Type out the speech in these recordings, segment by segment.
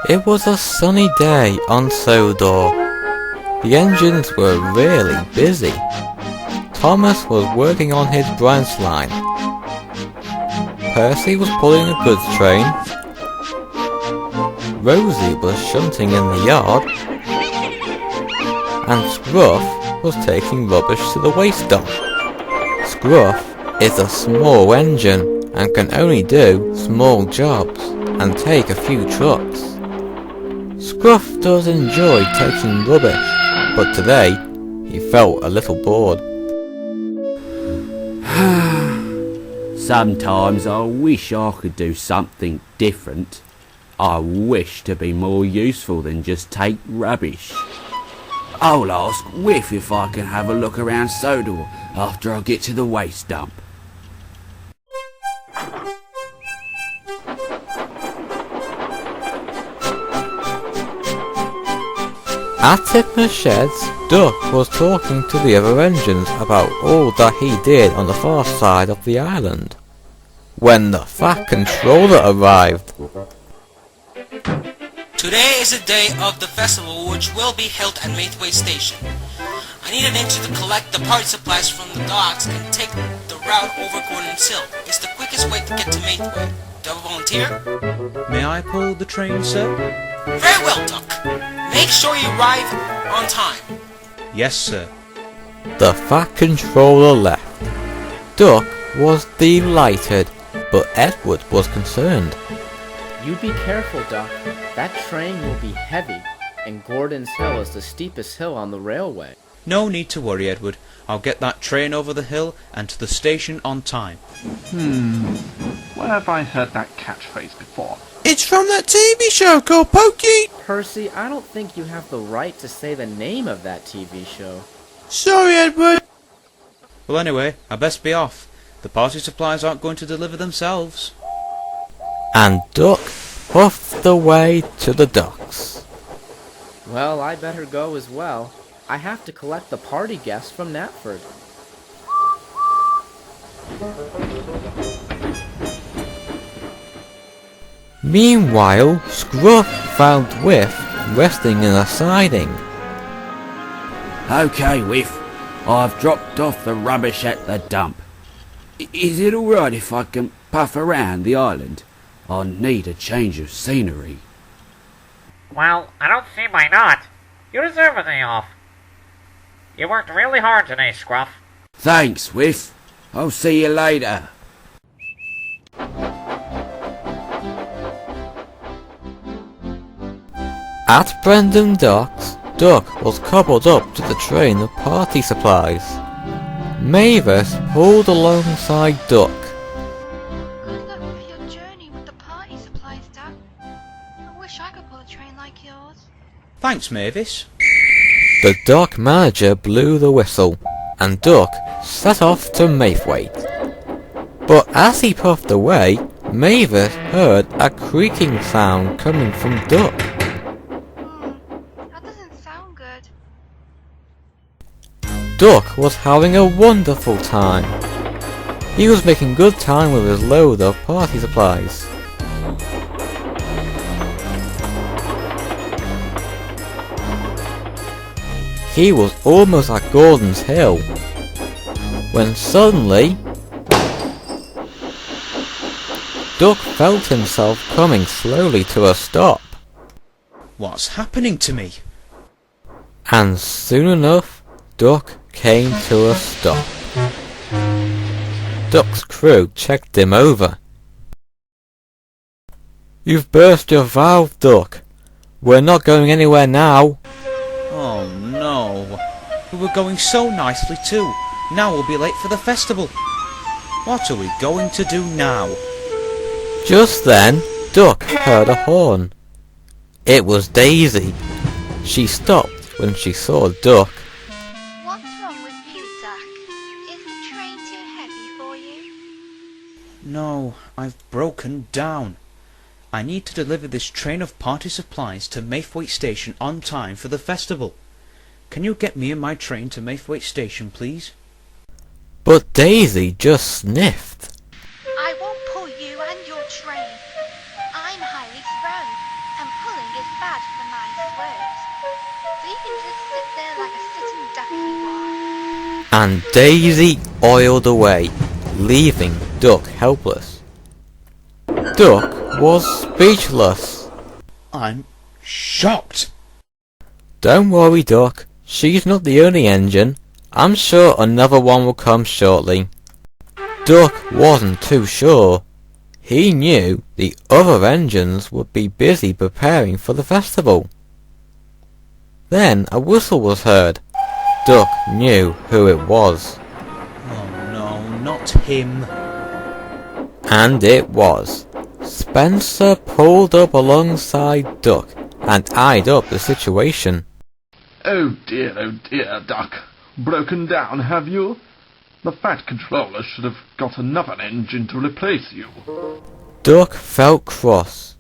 It was a sunny day on Sodor. The engines were really busy. Thomas was working on his branch line. Percy was pulling a goods train. Rosie was shunting in the yard. And Scruff was taking rubbish to the waste dump. Scruff is a small engine and can only do small jobs and take a few trucks. Scruff does enjoy taking rubbish, but today he felt a little bored. Sometimes I wish I could do something different. I wish to be more useful than just take rubbish. I'll ask Whiff if I can have a look around Sodor after I get to the waste dump. At Tipner's sheds, Duck was talking to the other engines about all that he did on the far side of the island, when the Fat Controller arrived. Today is the day of the festival, which will be held at Maithwaite Station. I need an engine to collect the party supplies from the docks and take the route over Gordon's Hill. It's the quickest way to get to Maithwaite. Do you have a volunteer? May I pull the train, sir? Very well, Duck. Make sure you arrive on time. Yes, sir. The Fat Controller left. Duck was delighted, but Edward was concerned. You be careful, Duck. That train will be heavy, and Gordon's Hill is the steepest hill on the railway. No need to worry, Edward. I'll get that train over the hill and to the station on time. Where have I heard that catchphrase before? It's from that TV show called Pokey! Percy, I don't think you have the right to say the name of that TV show. Sorry, Edward. Well, anyway, I best be off. The party supplies aren't going to deliver themselves. And Duck puffed away to the docks. Well, I better go as well. I have to collect the party guests from Knapford. Meanwhile, Scruff found Whiff resting in a siding. Okay, Whiff. I've dropped off the rubbish at the dump. Is it alright if I can puff around the island? I need a change of scenery. Well, I don't see why not. You deserve a day off. You worked really hard today, Scruff. Thanks, Whiff. I'll see you later. At Brendan Docks, Duck was coupled up to the train of party supplies. Mavis pulled alongside Duck. Good luck with your journey with the party supplies, Duck. I wish I could pull a train like yours. Thanks, Mavis. The dock manager blew the whistle, and Duck set off to Maithwaite. But as he puffed away, Mavis heard a creaking sound coming from Duck. That doesn't sound good. Duck was having a wonderful time. He was making good time with his load of party supplies. He was almost at Gordon's Hill, when suddenly Duck felt himself coming slowly to a stop. What's happening to me? And soon enough, Duck came to a stop. Duck's crew checked him over. "You've burst your valve, Duck. We're not going anywhere now." Oh no. We were going so nicely too. Now we'll be late for the festival. What are we going to do now? Just then, Duck heard a horn. It was Daisy. She stopped when she saw Duck. What's wrong with you, Duck? Is the train too heavy for you? No, I've broken down. I need to deliver this train of party supplies to Maithwaite Station on time for the festival. Can you get me and my train to Maithwaite Station, please? But Daisy just sniffed. I won't pull you and your train. I'm highly sprung, and pulling is bad for the mind's works. So you can just sit there like a sitting duck if you want. And Daisy oiled away, leaving Duck helpless. Duck was speechless. I'm shocked. Don't worry, Duck. She's not the only engine. I'm sure another one will come shortly. Duck wasn't too sure. He knew the other engines would be busy preparing for the festival. Then a whistle was heard. Duck knew who it was. Oh no, not him. And it was. Spencer pulled up alongside Duck and eyed up the situation. Oh dear, Duck. Broken down, have you? The Fat Controller should have got another engine to replace you. Duck felt cross.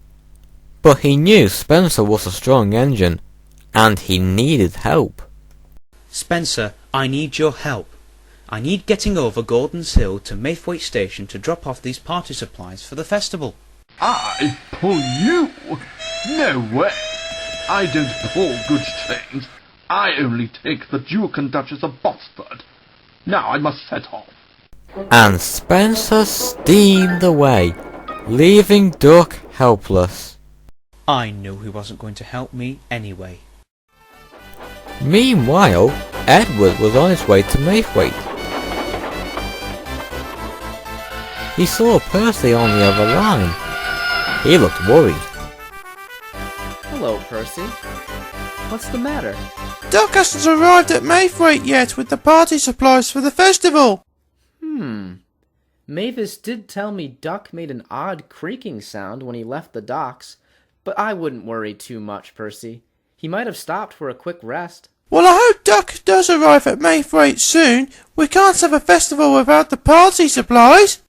But he knew Spencer was a strong engine, and he needed help. Spencer, I need your help. I need getting over Gordon's Hill to Maithwaite Station to drop off these party supplies for the festival. I pull you? No way. I don't pull goods trains. I only take the Duke and Duchess of Botsford. Now I must set off. And Spencer steamed away, leaving Duck helpless. I knew he wasn't going to help me anyway. Meanwhile, Edward was on his way to Maithwaite. He saw Percy on the other line. He looked worried. Hello, Percy. What's the matter? Duck hasn't arrived at Maithwaite yet with the party supplies for the festival. Mavis did tell me Duck made an odd creaking sound when he left the docks, but I wouldn't worry too much, Percy. He might have stopped for a quick rest. Well, I hope Duck does arrive at Maithwaite soon. We can't have a festival without the party supplies.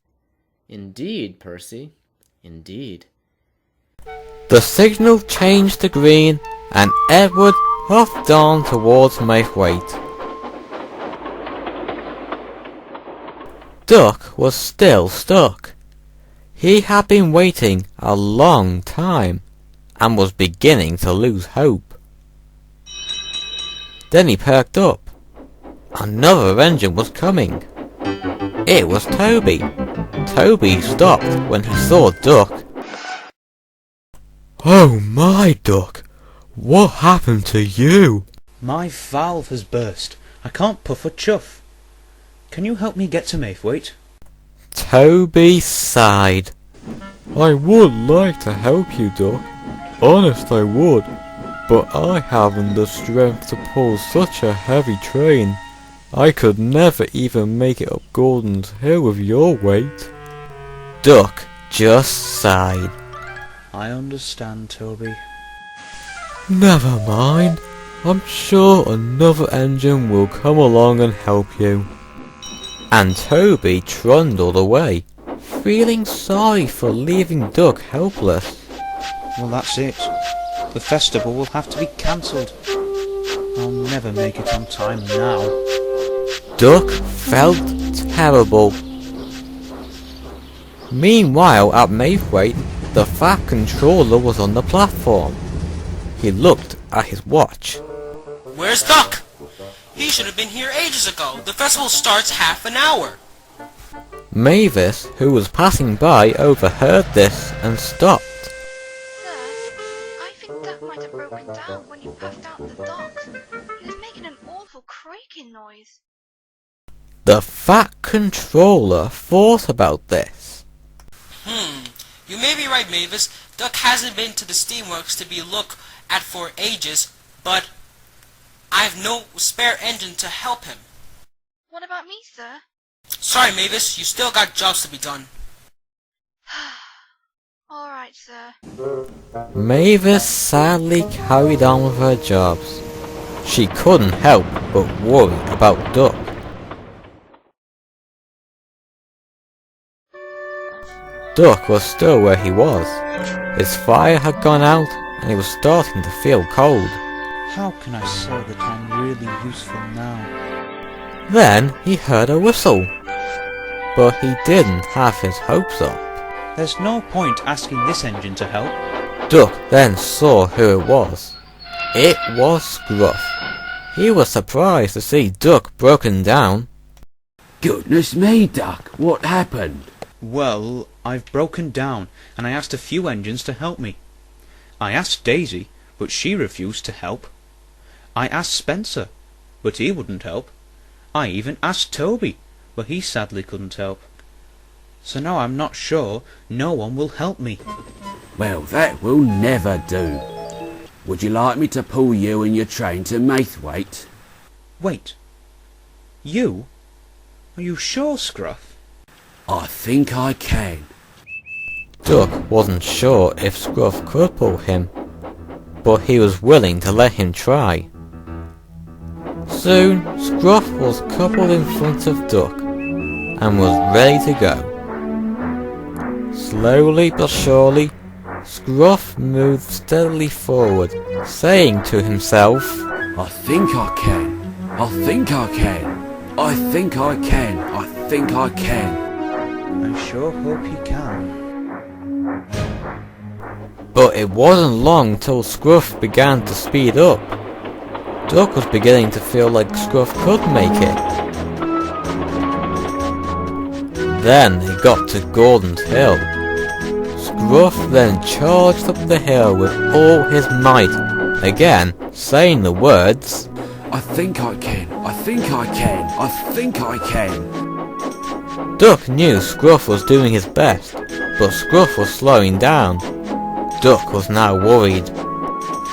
Indeed, Percy. Indeed. The signal changed to green, and Edward puffed on towards Maithwaite. Duck was still stuck. He had been waiting a long time, and was beginning to lose hope. Then he perked up. Another engine was coming. It was Toby. Toby stopped when he saw Duck. Oh my, Duck! What happened to you? My valve has burst. I can't puff or chuff. Can you help me get to Maithwaite? Toby sighed. I would like to help you, Duck. Honest I would. But I haven't the strength to pull such a heavy train. I could never even make it up Gordon's Hill with your weight. Duck just sighed. I understand, Toby. Never mind. I'm sure another engine will come along and help you. And Toby trundled away, feeling sorry for leaving Duck helpless. Well, that's it. The festival will have to be cancelled. I'll never make it on time now. Duck felt terrible. Meanwhile, at Maithwaite, the Fat Controller was on the platform. He looked at his watch. Where's Duck? He should have been here ages ago. The festival starts half an hour. Mavis, who was passing by, overheard this and stopped. Sir, I think Duck might have broken down when you puffed out the docks. He was making an awful creaking noise. The Fat Controller thought about this. You may be right, Mavis. Duck hasn't been to the steamworks to be looked at for ages, but I've no spare engine to help him. What about me, sir? Sorry, Mavis, you still got jobs to be done. Alright, sir. Mavis sadly carried on with her jobs. She couldn't help but worry about Duck. Duck was still where he was. His fire had gone out, and he was starting to feel cold. How can I say that I'm really useful now? Then he heard a whistle. But he didn't have his hopes up. There's no point asking this engine to help. Duck then saw who it was. It was Scruff. He was surprised to see Duck broken down. Goodness me, Duck, what happened? Well, I've broken down, and I asked a few engines to help me. I asked Daisy, but she refused to help. I asked Spencer, but he wouldn't help. I even asked Toby, but he sadly couldn't help. So now I'm not sure no one will help me. Well, that will never do. Would you like me to pull you and your train to Maithwaite? Wait. You? Are you sure, Scruff? I think I can. Duck wasn't sure if Scruff could pull him, but he was willing to let him try. Soon, Scruff was coupled in front of Duck, and was ready to go. Slowly but surely, Scruff moved steadily forward, saying to himself, I think I can. I think I can. I think I can. I think I can. I sure hope you can. But it wasn't long till Scruff began to speed up. Duck was beginning to feel like Scruff could make it. Then they got to Gordon's Hill. Scruff then charged up the hill with all his might, again saying the words, I think I can. I think I can. I think I can. Duck knew Scruff was doing his best, but Scruff was slowing down. Duck was now worried.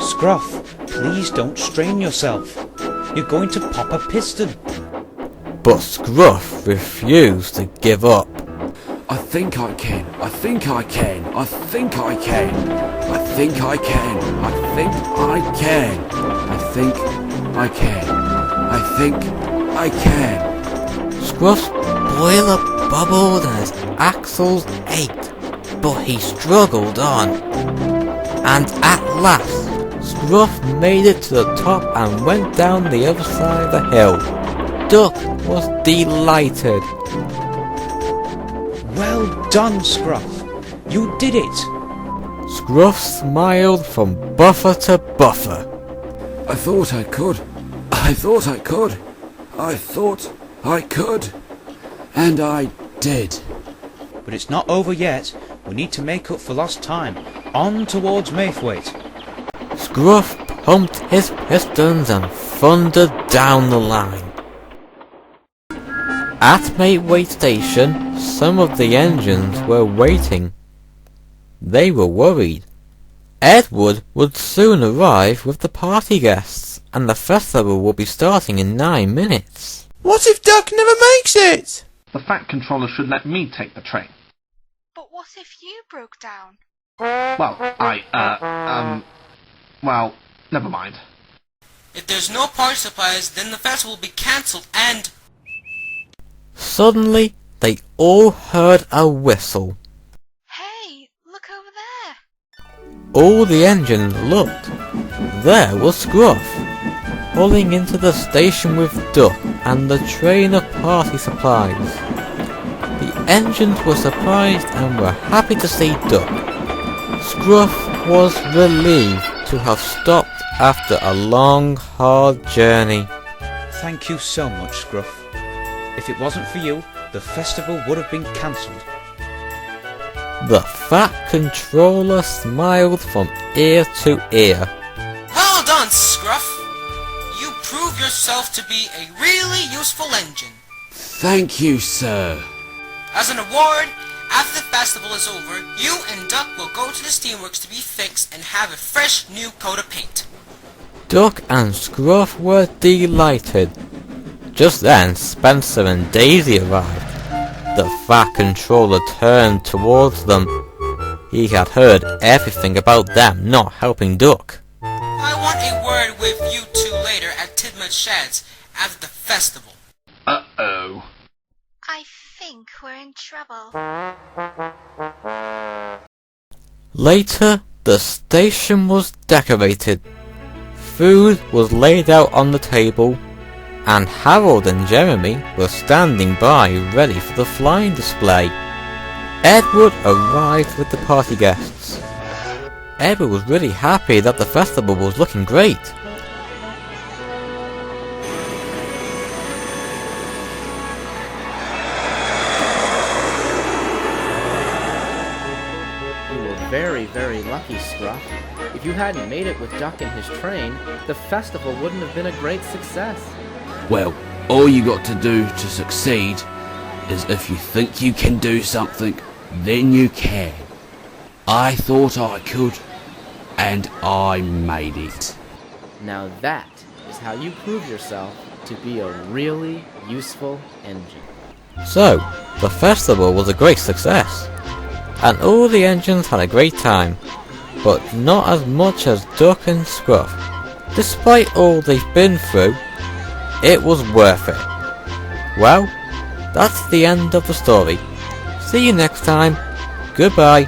Scruff, please don't strain yourself. You're going to pop a piston. But Scruff refused to give up. I think I can. I think I can. I think I can. I think I can. I think I can. I think I can. I think I can. Scruff's boiler bubbled and his axles ached, but he struggled on. And at last, Scruff made it to the top and went down the other side of the hill. Duck was delighted. Well done, Scruff. You did it. Scruff smiled from buffer to buffer. I thought I could. I thought I could. I thought I could. And I did. But it's not over yet. We need to make up for lost time. On towards Maithwaite. Scruff pumped his pistons and thundered down the line. At Maithwaite Station, some of the engines were waiting. They were worried. Edward would soon arrive with the party guests, and the festival will be starting in 9 minutes. What if Duck never makes it? The Fat Controller should let me take the train. But what if you broke down? Well, well, never mind. If there's no party supplies, then the festival will be cancelled and... Suddenly, they all heard a whistle. Hey, look over there. All the engines looked. There was Scruff, pulling into the station with Duck and the train of party supplies. The engines were surprised and were happy to see Duck. Scruff was relieved to have stopped after a long, hard journey. Thank you so much, Scruff. If it wasn't for you, the festival would have been cancelled. The Fat Controller smiled from ear to ear. Well done, Scruff! You prove yourself to be a really useful engine. Thank you, sir. As an award, after the festival is over, you and Duck will go to the steamworks to be fixed and have a fresh new coat of paint. Duck and Scruff were delighted. Just then, Spencer and Daisy arrived. The Fat Controller turned towards them. He had heard everything about them not helping Duck. I want a word with you two later at Tidmouth Sheds after the festival. Uh-oh. I think we're in trouble. Later, the station was decorated. Food was laid out on the table, and Harold and Jeremy were standing by ready for the flying display. Edward arrived with the party guests. Everyone was really happy that the festival was looking great. You were very, very lucky, Scruff. If you hadn't made it with Duck and his train, the festival wouldn't have been a great success. Well, all you got to do to succeed is if you think you can do something, then you can. I thought I could, and I made it. Now that is how you prove yourself to be a really useful engine. So, the festival was a great success, and all the engines had a great time, but not as much as Duck and Scruff. Despite all they've been through, it was worth it. Well, that's the end of the story. See you next time. Goodbye.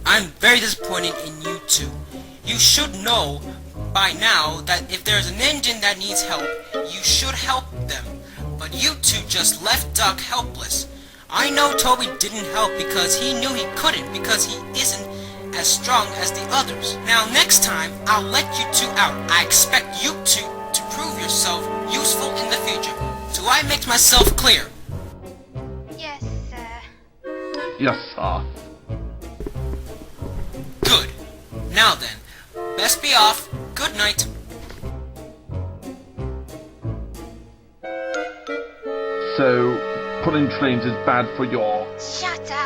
I'm very disappointed in you two. You should know by now that if there's an engine that needs help, you should help them. But you two just left Duck helpless. I know Toby didn't help because he knew he couldn't, because he isn't as strong as the others. Now next time, I'll let you two out. I expect you two to prove yourself useful in the future. Do I make myself clear? Yes, sir. Yes, sir. Good. Now then, best be off. Good night. So, pulling trains is bad for your... Shut up!